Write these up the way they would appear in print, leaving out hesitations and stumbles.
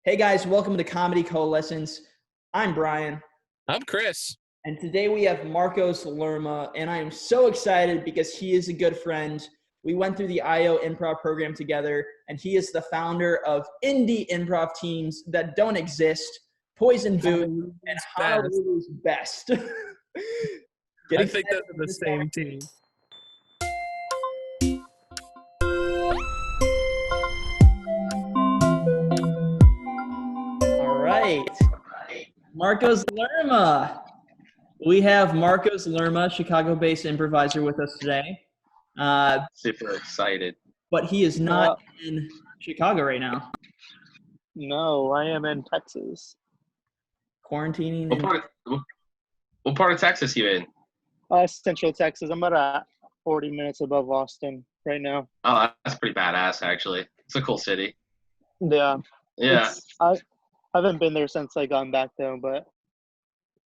Hey guys, welcome to Comedy Coalescence. I'm Brian, I'm Chris. and today we have Marcos Lerma, and I am so excited because he is a good friend. We went through the IO improv program together, and he is the founder of indie improv teams that don't exist, Poison Boot, and Honolulu's Best. Get I think excited those for are the this same team. All right. Marcos Lerma. We have Marcos Lerma, Chicago-based improviser, with us today. Super excited. But he is not in Chicago right now. No, I am in Texas. Quarantining. What part of Texas you in? Central Texas. I'm about 40 minutes above Austin right now. Oh, that's pretty badass, actually. It's a cool city. Yeah. Yeah. I haven't been there since I got back though, but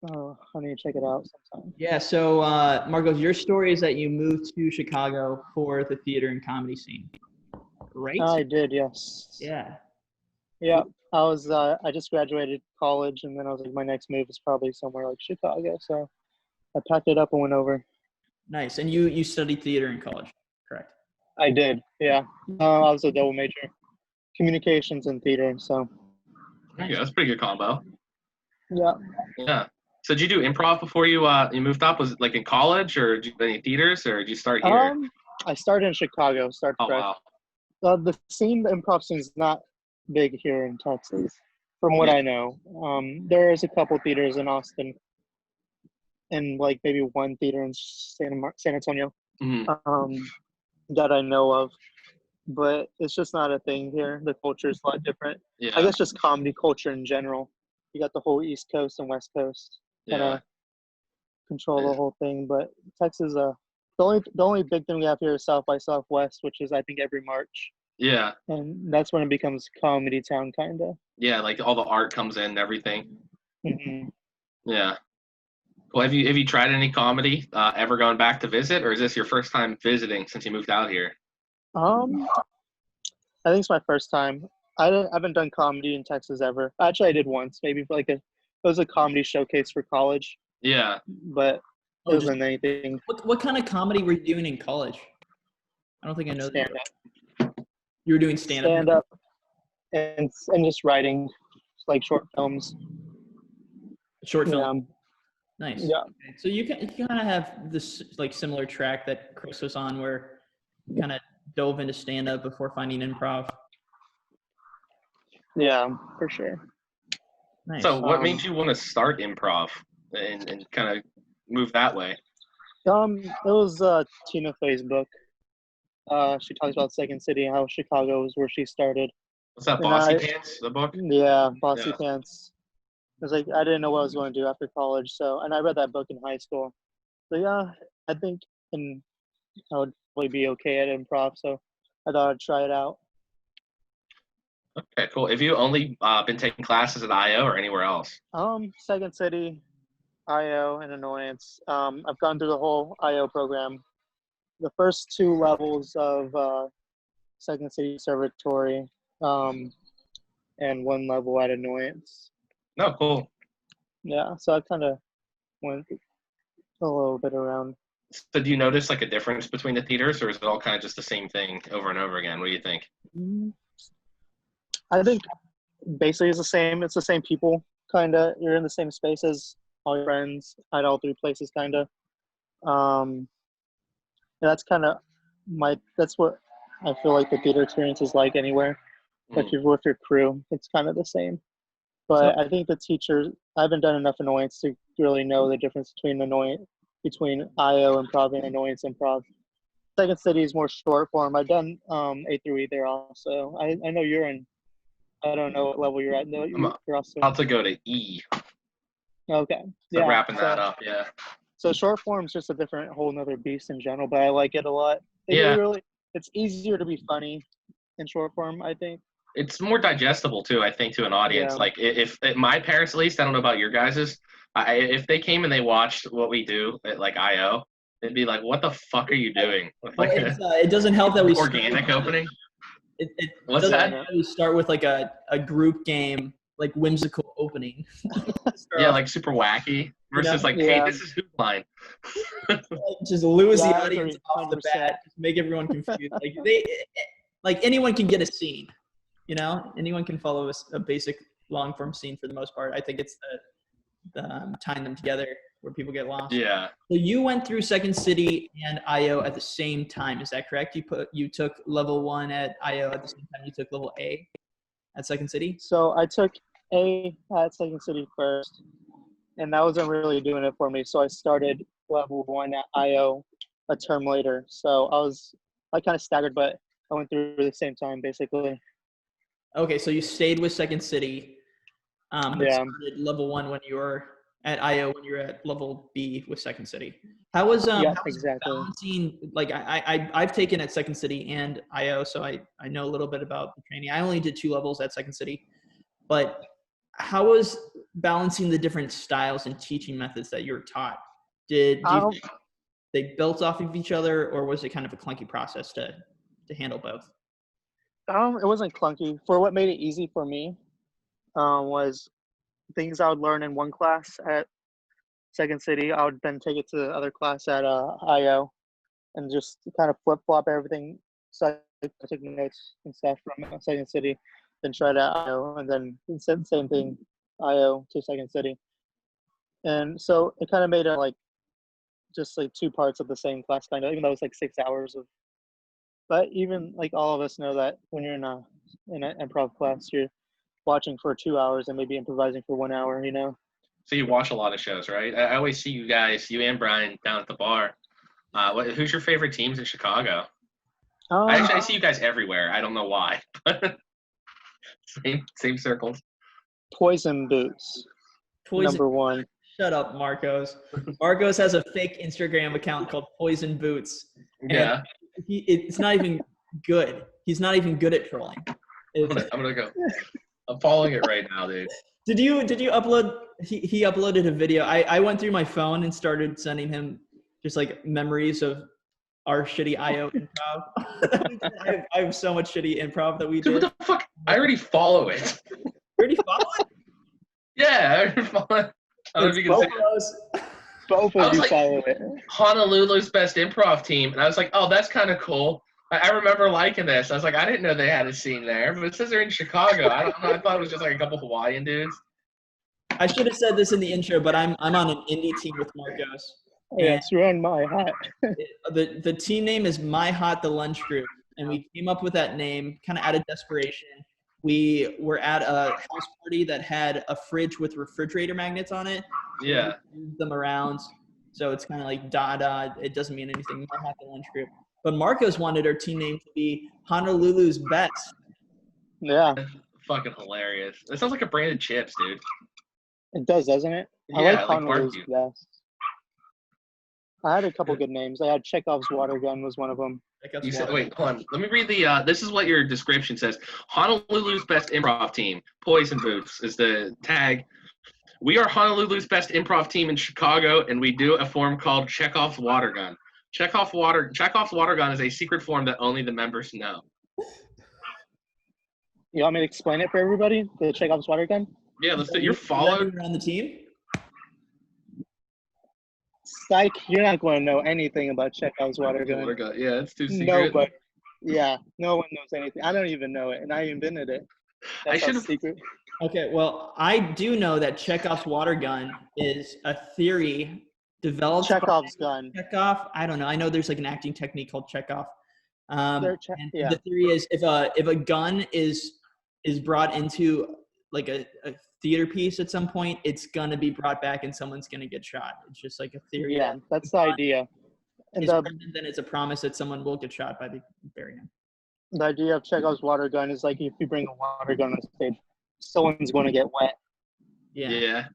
I need to check it out sometime. Yeah, so Marcos, your story is that you moved to Chicago for the theater and comedy scene, right? I did, yes. Yeah. Yeah. I just graduated college, and then I was like, my next move is probably somewhere like Chicago. So I packed it up and went over. Nice. And you studied theater in college, correct? I did, yeah. I was a double major, communications and theater. So. There you go. That's a pretty good combo. Yeah. Yeah. So did you do improv before you moved up? Was it like in college, or did you do any theaters, or did you start here? I started in Chicago. Fresh. Wow. The improv scene is not big here in Texas, from what I know. There is a couple theaters in Austin, and like maybe one theater in San Antonio, that I know of. But it's just not a thing here. The culture is a lot different. Yeah. I guess just comedy culture in general. You got the whole East Coast and West Coast kind of control the whole thing. But Texas, the only big thing we have here is South by Southwest, which is I think every March. Yeah. And that's when it becomes comedy town, kind of. Yeah, like all the art comes in and everything. Mm-hmm. Yeah. Well, have you tried any comedy? Ever gone back to visit, or is this your first time visiting since you moved out here? I think it's my first time. I haven't done comedy in Texas ever. Actually, I did once, maybe for it was a comedy showcase for college. Yeah. But it wasn't anything. What kind of comedy were you doing in college? I don't think I know that. Stand-up. You were doing stand-up? Stand-up and just writing, like short films. Short film? Nice. Yeah. Okay. So you kind of have this like similar track that Chris was on, where you kind of dove into stand-up before finding improv. Yeah, for sure. Nice. So what made you want to start improv and kind of move that way? It was Tina Fey's book. She talks about Second City and how Chicago was where she started. What's that, Bossy Pants, the book? Yeah, Bossy Pants. It was like I didn't know what I was going to do after college, and I read that book in high school. So yeah, I think I would probably be okay at improv, so I thought I'd try it out. Okay, cool. Have you only been taking classes at IO or anywhere else? Second City, IO, and Annoyance. I've gone through the whole IO program. The first two levels of Second City Conservatory, and one level at Annoyance. No, cool. Yeah, so I kind of went a little bit around. So do you notice like a difference between the theaters, or is it all kind of just the same thing over and over again? What do you think? I think basically it's the same. It's the same people, kind of. You're in the same spaces, all your friends at all three places, kind of. And that's kind of that's what I feel like the theater experience is like anywhere. If you're with your crew, it's kind of the same. But I think the teachers, I haven't done enough Annoyance to really know the difference between IO improv and Annoyance improv. Second City is more short form. I've done A through E there also. I know you're in. I don't know what level you're at. No, you're also about to go to E. Okay. So wrapping that up, yeah. So short form is just a whole nother beast in general, but I like it a lot. It's easier to be funny in short form, I think. It's more digestible too, I think, to an audience. Yeah. Like if my parents, at least, I don't know about your guys's, if they came and they watched what we do at like IO, they'd be like, "What the fuck are you doing?" Like, it doesn't help that we organic opening. It What's doesn't that? really start with like a group game, like whimsical opening. Start Yeah, off, like super wacky you know, versus like, hey, Yeah. this is Hoop Line. just lose the Yeah, I audience agree, off the 100%. bat, just make everyone confused. Like anyone can get a scene, anyone can follow a basic long form scene for the most part. I think it's the tying them together where people get lost. Yeah. So you went through Second City and IO at the same time. Is that correct? You took level 1 at IO at the same time you took level A at Second City? So I took A at Second City first, and that wasn't really doing it for me. So I started level 1 at IO a term later. So I kind of staggered, but I went through at the same time, basically. Okay, so you stayed with Second City, but Yeah. started level 1 when you were at IO when you were at level B with Second City. How was Yeah, how was exactly. balancing, like I've taken at Second City and IO, so I know a little bit about the training. I only did 2 levels at Second City, but how was balancing the different styles and teaching methods that you were taught? Do you Um, think they built off of each other, or was it kind of a clunky process to handle both? it wasn't clunky. For what made it easy for me, was things I would learn in one class at Second City. I would then take it to the other class at IO and just kind of flip flop everything. So I took notes and stuff from Second City, then tried at IO, and then same thing, IO to Second City. And so it kind of made it like just like 2 parts of the same class, kind of, even though it's like 6 hours of. But even like all of us know that when you're in an improv class, you're watching for 2 hours and maybe improvising for 1 hour. So you watch a lot of shows, right? I always see you guys, you and Brian, down at the bar. Who's your favorite teams in Chicago? I see you guys everywhere. I don't know why, but same circles. Poison Boots, Poison. number 1. Shut up, Marcos. Marcos has a fake Instagram account called Poison Boots. And Yeah. it's not even good. He's not even good at trolling. I'm gonna go. I'm following it right now, dude. Did you upload? He uploaded a video. I went through my phone and started sending him just like memories of our shitty IO improv. I have so much shitty improv that we Dude, did. what the fuck? I already follow it. You already follow it? Yeah, I already follow it. I don't know if you can see it. Both I of was you like, follow it. Honolulu's best improv team, and I was like, oh, that's kind of cool. I remember liking this. I was like, I didn't know they had a scene there, but it says they're in Chicago. I don't know. I thought it was just like a couple Hawaiian dudes. I should have said this in the intro, but I'm on an indie team with Marcos. Yeah, it's around my hat. The team name is My Hot the Lunch Group, and we came up with that name kind of out of desperation. We were at a house party that had a fridge with refrigerator magnets on it. Yeah. We moved them around, so it's kind of like Dada. It doesn't mean anything. My Hot the Lunch Group. But Marcos wanted our team name to be Honolulu's Best. Yeah, Fucking hilarious. That sounds like a brand of chips, dude. it does, doesn't it? I Yeah, like like Honolulu's barbecue. best. I had a couple good names. I had Chekhov's Water Gun was one of them. You said, wait, hold on. Let me read the, this is what your description says. Honolulu's best improv team, Poison Boots, is the tag. We are Honolulu's best improv team in Chicago, and we do a form called Chekhov's Water Gun. Chekhov's Water Gun is a secret form that only the members know. You want me to explain it for everybody? The Chekhov's Water Gun? Yeah, let's do. You're followed. On the team? Psych, you're not going to know anything about Chekhov's Water Gun. Yeah, it's too secret. Nobody. Yeah, no one knows anything. I don't even know it, and I invented it. I should have. Secret. Okay, well, I do know that Chekhov's water gun is a theory developed. Chekhov's gun. Chekhov. I don't know. I know there's like an acting technique called Chekhov. And yeah. the theory is if a gun is brought into like a theater piece at some point, it's gonna be brought back and someone's gonna get shot. It's just like a theory. Yeah, that's the idea. And then it's a promise that someone will get shot by the very end. The idea of Chekhov's water gun is like if you bring a water gun on stage, someone's going to get wet. Yeah.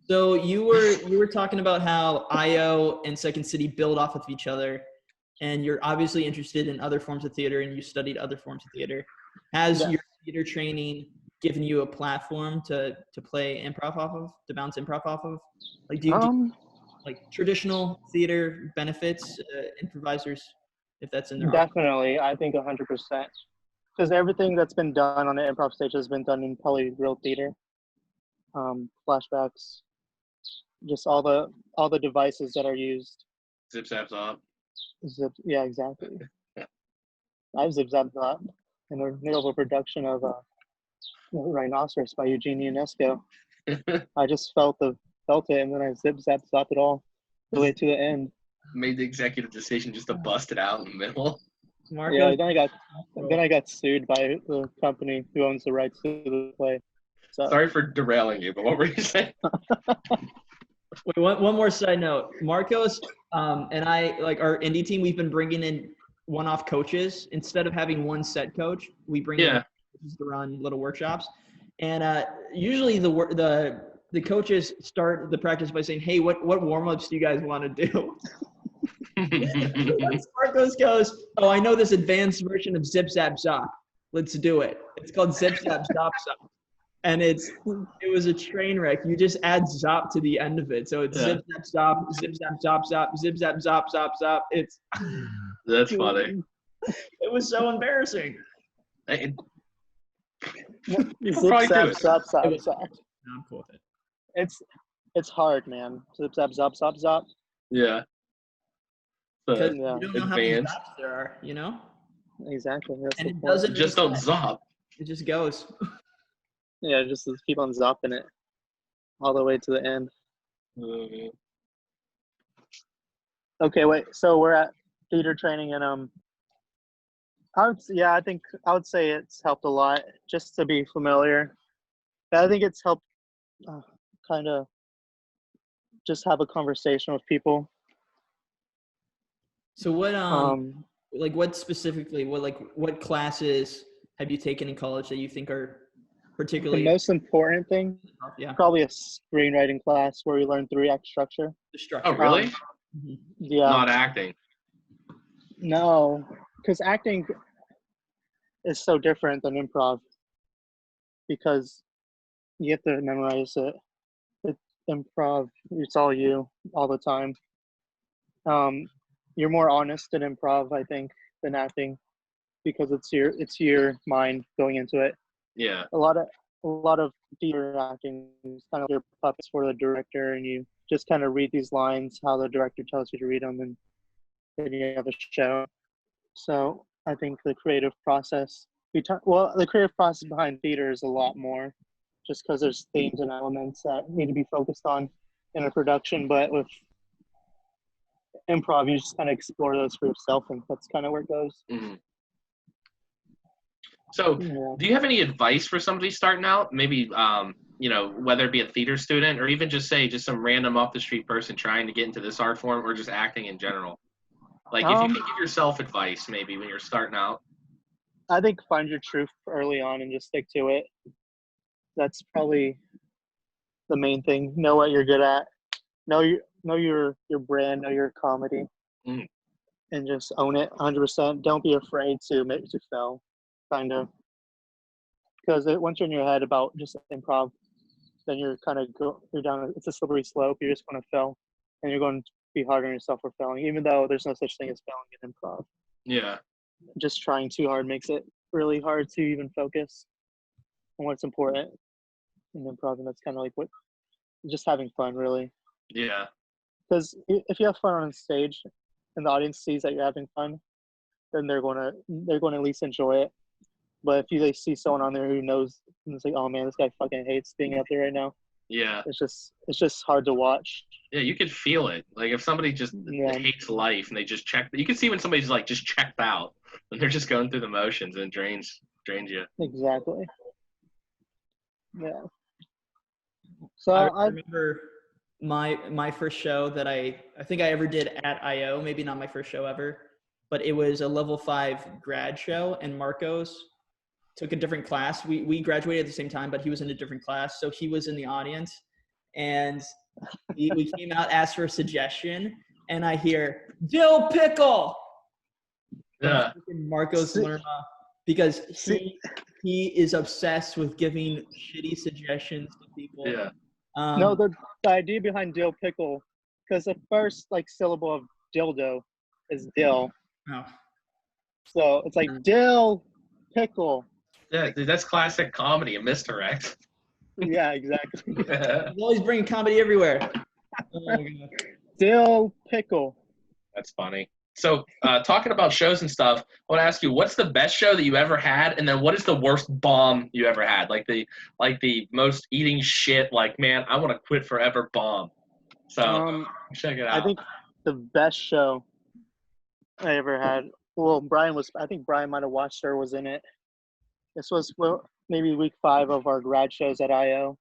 So you were talking about how IO and Second City build off of each other, and you're obviously interested in other forms of theater, and you studied other forms of theater. Has your theater training given you a platform to play improv off of, to bounce improv off of? Like, do you like traditional theater benefits improvisers, if that's in their definitely, I think 100%. because everything that's been done on the improv stage has been done in probably real theater. Flashbacks, just all the devices that are used. Zip zap zop. Yeah, exactly. I've zip zapped a lot in the middle of a production of Rhinoceros by Eugene Ionesco. I just felt it, and then I zip zap zopped it all the way to the end. Made the executive decision just to bust it out in the middle. Marcos, Yeah, then I got sued by the company who owns the rights to the play. So Sorry for derailing you, but what were you saying? Wait, one more side note. Marcos and I, like our indie team, we've been bringing in one-off coaches. Instead of having one set coach, we bring in coaches to run little workshops. And usually the coaches start the practice by saying, hey, what warm-ups do you guys want to do? Marcos goes, oh, I know this advanced version of Zip Zap Zop. Let's do it. It's called Zip Zap Zop Zop. And it was a train wreck. You just add Zop to the end of it. So it's Zip Zap Zop, Zip Zap Zop Zop, Zip Zap Zop Zop Zop. That's funny. It was so embarrassing. Zip Zap Zop Zop Zop. I'm cool with it. It's hard, man. Zip Zap Zop Zop Zop. Yeah. Because you don't know how many zops there are, you know? Exactly. And it doesn't just don't zop. It just goes. Yeah, just keep on zopping it all the way to the end. Okay, wait. So we're at theater training, and I think I would say it's helped a lot just to be familiar. I think it's helped kind of just have a conversation with people. So what what specifically, what classes have you taken in college that you think are particularly the most important thing? Yeah. Probably a screenwriting class where we learn 3-act structure. The structure. Oh, really? Yeah. Not acting. No, because acting is so different than improv because you have to memorize it. Improv, it's all you all the time. You're more honest in improv, I think, than acting because it's your mind going into it. Yeah. A lot of theater acting is kind of your puppets for the director, and you just kind of read these lines how the director tells you to read them, and then you have a show. So I think the creative process, the creative process behind theater is a lot more, just because there's themes and elements that need to be focused on in a production. But with improv, you just kind of explore those for yourself, and that's kind of where it goes. Mm-hmm. So, do you have any advice for somebody starting out? Maybe, whether it be a theater student or even just some random off the street person trying to get into this art form or just acting in general. Like, if you could give yourself advice, maybe when you're starting out. I think find your truth early on and just stick to it. That's probably the main thing. Know what you're good at. Know your brand. Know your comedy, and just own it 100%. Don't be afraid to fail. Kind of, because once you're in your head about just improv, then you're down. It's a slippery slope. You're just going to fail, and you're going to be hard on yourself for failing, even though there's no such thing as failing in improv. Yeah. Just trying too hard makes it really hard to even focus on what's important in improv, and that's kind of like just having fun, really. Yeah. Because if you have fun on stage, and the audience sees that you're having fun, then they're going to at least enjoy it. But if they see someone on there who knows, and it's like, oh man, this guy fucking hates being out there right now. Yeah. It's just hard to watch. Yeah, you could feel it. Like if somebody just hates life and they just you can see when somebody's like just checked out and they're just going through the motions and it drains you. Exactly. Yeah. So I remember my first show that I think I ever did at IO, maybe not my first show ever, but it was a level 5 grad show, and Marcos took a different class. We graduated at the same time, but he was in a different class. So he was in the audience, and we came out, asked for a suggestion, and I hear, dill pickle! Yeah. Marcos Lerma, because he is obsessed with giving shitty suggestions to people. Yeah. No, the idea behind dill pickle, because the first syllable of dildo is dill. Oh. So it's like dill pickle. Yeah, dude, that's classic comedy, a misdirect. Yeah, exactly. He's always bringing comedy everywhere. Oh my God. Dill pickle. That's funny. So, talking about shows and stuff, I want to ask you, what's the best show that you ever had, and then what is the worst bomb you ever had? Like the most eating shit. Like, man, I want to quit forever bomb. So, check it I out. think the best show I ever had. Well, I think Brian might have watched or was in it. This was maybe week 5 of our grad shows at IO.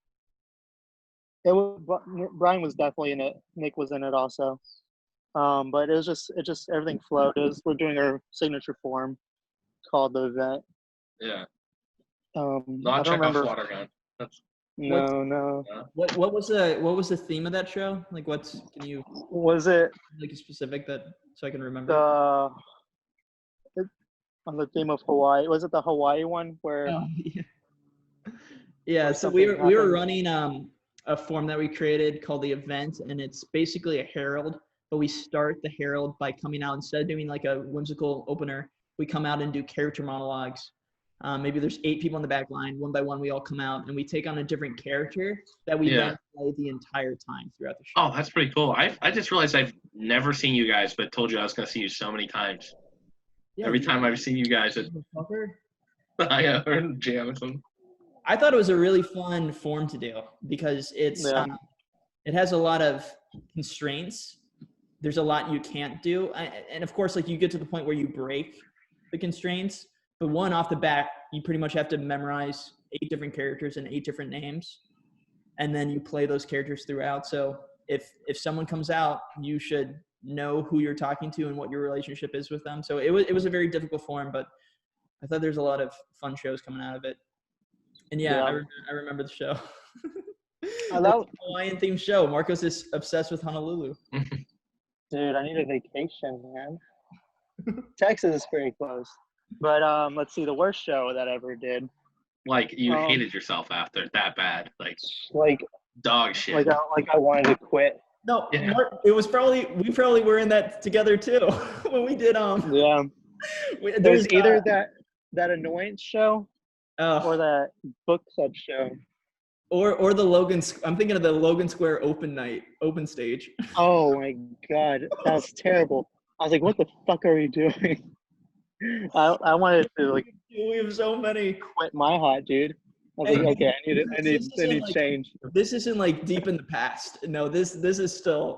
Brian was definitely in it. Nick was in it also. But it just everything flowed. We're doing our signature form called the event. Yeah. I Not don't remember. Chekhov's water gun. That's No. What was the theme of that show? Like, can you Was it like a specific that so I can remember? on the theme of Hawaii? Was it the Hawaii one where? Oh, yeah. Yeah. Or So we something were happened? running a form that we created called the event, and it's basically a herald. But we start the herald by coming out, instead of doing like a whimsical opener, we come out and do character monologues. Maybe there's 8 people in the back line. One by one, we all come out and we take on a different character that we then play the entire time throughout the show. Oh, that's pretty cool. I just realized I've never seen you guys, but told you I was going to see you so many times. Yeah, Every time I've seen you guys, I heard jam or something. I thought it was a really fun form to do because it has a lot of constraints. There's a lot you can't do. And of course, like you get to the point where you break the constraints, but one off the bat, you pretty much have to memorize 8 different characters and 8 different names. And then you play those characters throughout. So if someone comes out, you should know who you're talking to and what your relationship is with them. So it was a very difficult form, but I thought there's a lot of fun shows coming out of it. And I remember the show. I love Hawaiian themed show. Marcos is obsessed with Honolulu. Dude, I need a vacation, man. Texas is pretty close. But let's see, the worst show that I ever did. Like you hated yourself after that bad, like dog shit. Like I wanted to quit. No, yeah. It was we probably were in that together too when we did Yeah. There's either that annoyance show or that book club show. Or the Logan. I'm thinking of the Logan Square open stage. Oh my God, that was terrible. I was like, "What the fuck are we doing?" I wanted to like. We have so many. Quit my hot, dude. I was like, okay, I need change. This isn't like deep in the past. No, this is still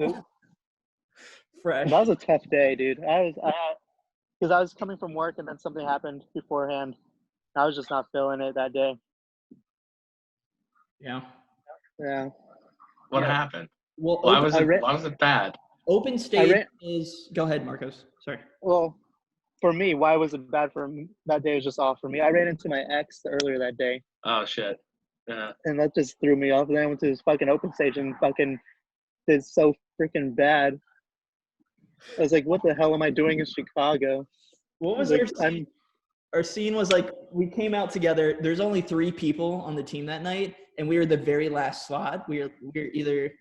fresh. That was a tough day, dude. Because I was coming from work and then something happened beforehand. I was just not feeling it that day. Yeah. What happened? Well, why was it bad? Open stage is. Go ahead, Marcos. Sorry. Well, for me, why was it bad for me? That day was just off for me. I ran into my ex earlier that day. Oh shit. Yeah. And that just threw me off. And then I went to this fucking open stage and fucking did so freaking bad. I was like, what the hell am I doing in Chicago? What was our scene? Our scene was like, we came out together. There's only 3 people on the team that night, and we were the very last slot. We're either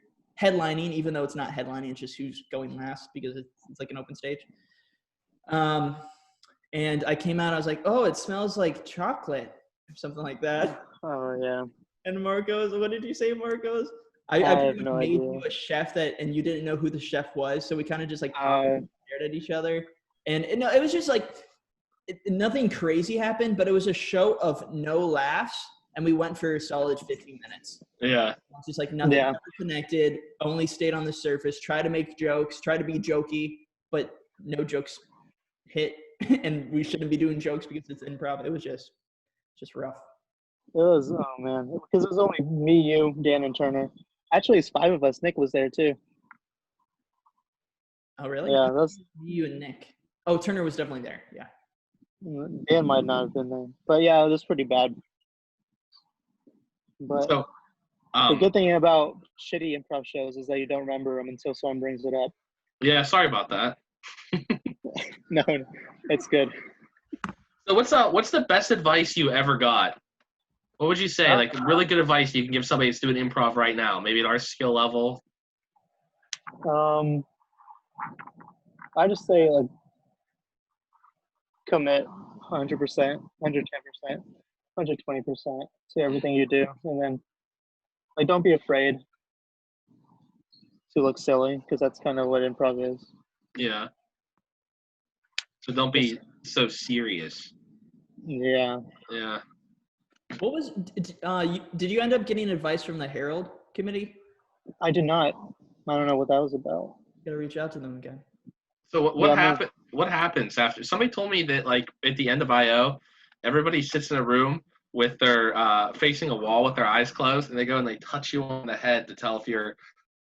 headlining, even though it's not headlining, it's just who's going last because it's like an open stage. And I came out, I was like, oh, it smells like chocolate or something like that. Oh, yeah. And Marcos, what did you say, Marcos? I have no made idea. you a chef and you didn't know who the chef was. So we kind of just like stared at each other. And it was just like, nothing crazy happened, but it was a show of no laughs. And we went for a solid 15 minutes. Yeah. It's just like nothing ever connected, only stayed on the surface, try to make jokes, try to be jokey, but no jokes hit. And we shouldn't be doing jokes because it's improv. It was just rough. It was, oh man, because it was only me, you, Dan, and Turner. Actually, it's 5 of us. Nick was there too. Oh, really? Yeah, that's you and Nick. Oh, Turner was definitely there. Yeah. Dan might not have been there, but yeah, it was pretty bad. But so, the good thing about shitty improv shows is that you don't remember them until someone brings it up. Yeah, sorry about that. No, it's good. So what's the best advice you ever got? What would you say? Like really good advice you can give somebody that's doing improv right now, maybe at our skill level? I just say like commit 100%, 110%, 120% to everything you do. And then, like, don't be afraid to look silly because that's kind of what improv is. Yeah. So don't be so serious. Yeah. Yeah. What was did you end up getting advice from the Herald committee? I did not. I don't know what that was about. Gotta reach out to them again. So what Yeah, happened? What happens after? Somebody told me that like at the end of IO, everybody sits in a room with their facing a wall with their eyes closed, and they go and they touch you on the head to tell if you're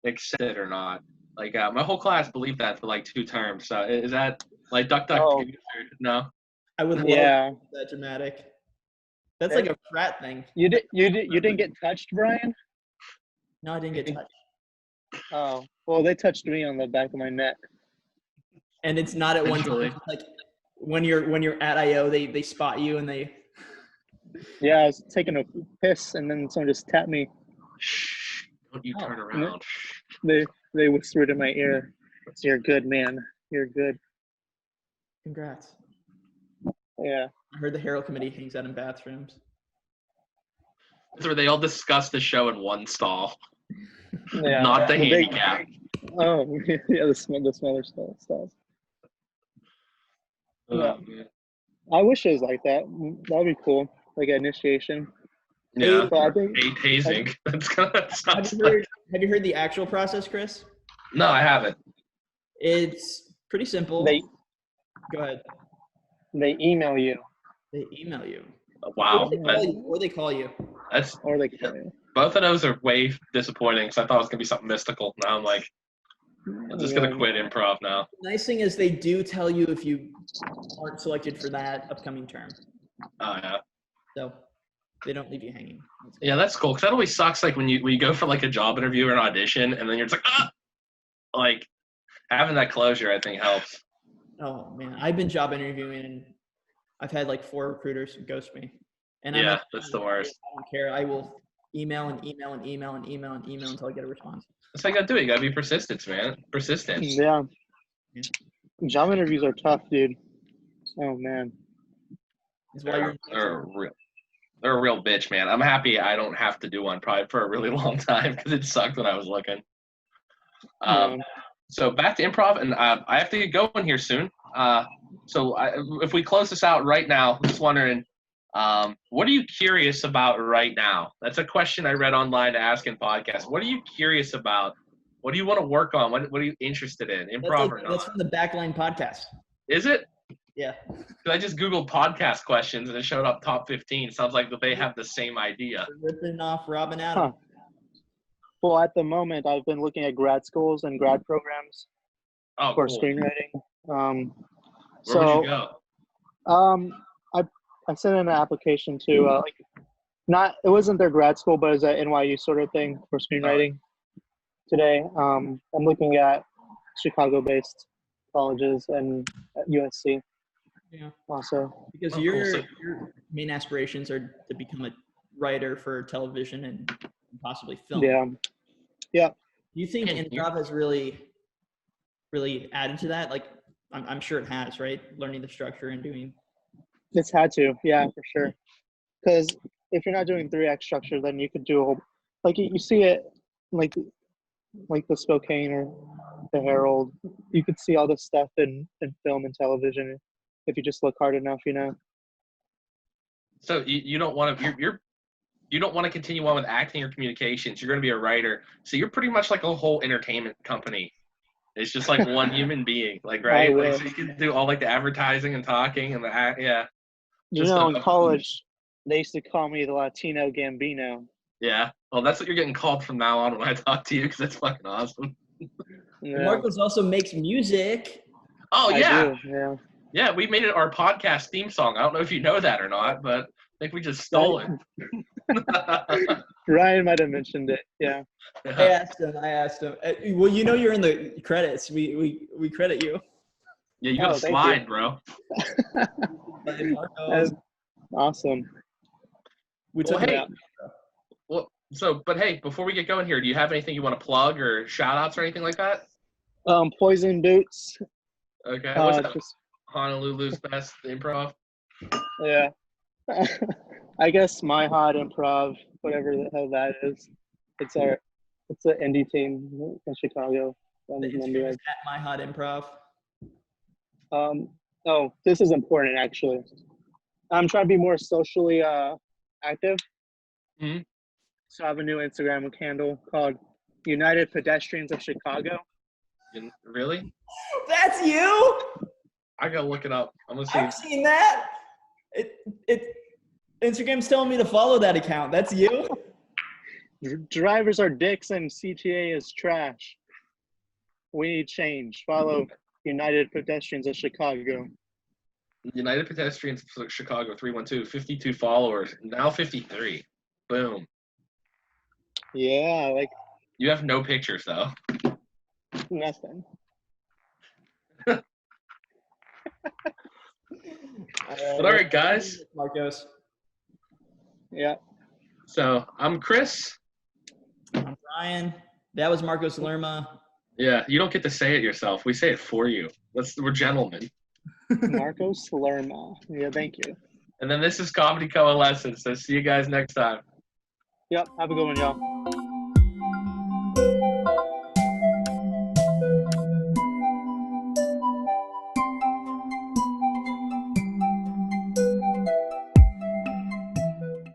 accepted or not. Like my whole class believed that for like 2 terms. So is that like duck? Oh. No. I would love Yeah. that dramatic. That's like a frat thing. You didn't get touched, Brian? No, I didn't get touched. Oh, well, they touched me on the back of my neck. And it's not at one Eventually. time. Like when you're at IO, they spot you and they. Yeah, I was taking a piss, and then someone just tapped me. Shh! Don't you Oh. turn around? They whispered in my ear, "You're good, man. You're good." Congrats. Yeah. I heard the Herald committee hangs out in bathrooms. That's where they all discuss the show in one stall, Yeah. not the big- handicap. Oh, yeah, the smaller stalls. Yeah. Man. I wish it was like that. That'd be cool, like an initiation. Yeah. But I think Hazing. That's gonna sound Have you heard the actual process, Chris? No, I haven't. It's pretty simple. they Go ahead. email you They email you. Wow. Or they call you. That's or they call you. both of those are way disappointing because I thought it was gonna be something mystical. Now I'm like, I'm just gonna quit improv now. The nice thing is they do tell you if you aren't selected for that upcoming term. Oh yeah. So they don't leave you hanging. Yeah, that's cool. Cause that always sucks. Like when you go for like a job interview or an audition, and then you're just like, ah, like having that closure, I think helps. Oh man, I've been job interviewing and I've had like 4 recruiters ghost me. And Yeah, I'm like, that's the worst. I don't care. I will email and email and email and email and email until I get a response. That's how you gotta do it. You gotta be persistent, man. Persistent. Yeah. Job interviews are tough, dude. Oh man. Is why you're They're a real bitch, man. I'm happy I don't have to do one probably for a really long time because it sucked when I was looking. So back to improv, and I have to get going here soon. If we close this out right now, I'm just wondering, what are you curious about right now? That's a question I read online to ask in podcasts. What are you curious about? What do you want to work on? What are you interested in? Improv or not? That's from the Backline podcast. Is it? Yeah. I just Googled podcast questions and it showed up top 15. Sounds like they have the same idea. Ripping off Robin Adams. Huh. Well, at the moment, I've been looking at grad schools and grad programs for Cool. screenwriting. Where would you go? I sent in an application to it wasn't their grad school, but it was an NYU sort of thing for screenwriting. Today, I'm looking at Chicago-based colleges and at USC. Yeah. Also, Because your main aspirations are to become a writer for television and possibly film. Yeah. Do you think improv has really added to that? Like, I'm sure it has, right? Learning the structure and doing. It's had to, yeah, for sure. Because if you're not doing 3-act structure, then you could do a whole, like you see it, like the Spokane or the Herald. You could see all this stuff in film and television if you just look hard enough, you know. So you don't want to you don't want to continue on with acting or communications. You're going to be a writer, so you're pretty much like a whole entertainment company. It's just like one human being, like right. Like, so you can do all like the advertising and talking and the yeah. You know, in college, they used to call me the Latino Gambino. Yeah. Well, that's what you're getting called from now on when I talk to you because that's fucking awesome. Yeah. Marcos also makes music. Oh yeah. I do, yeah. Yeah, we made it our podcast theme song. I don't know if you know that or not, but I think we just stole it. Ryan might have mentioned it. Yeah. I asked him. Well, you know, you're in the credits. We credit you. Yeah, you got to slide, bro. That's awesome. We took it out. Well, but hey, before we get going here, do you have anything you want to plug or shout outs or anything like that? Poison Boots. Okay. What's that? Honolulu's Best Improv? Yeah. I guess my hot improv, whatever the hell that is, it's an indie team in Chicago. I'm The a member Instagram is of. at My Hot Improv. Oh, this is important actually. I'm trying to be more socially active. Hmm. So I have a new Instagram handle called United Pedestrians of Chicago. Really? That's you? I gotta look it up. I'm gonna see. I've seen that. Instagram's telling me to follow that account. That's you? Drivers are dicks and CTA is trash. We need change. Follow United Pedestrians of Chicago. United Pedestrians of Chicago 312, 52 followers, now 53. Boom. Yeah, like You have no pictures though. nothing. But all right, guys. Marcos. Yeah. So I'm Chris. I'm Brian. That was Marcos Lerma. Yeah, you don't get to say it yourself. We say it for you. We're gentlemen. Marcos Lerma. Yeah, thank you. And then this is Comedy Coalescence. So see you guys next time. Yep. Have a good one, y'all.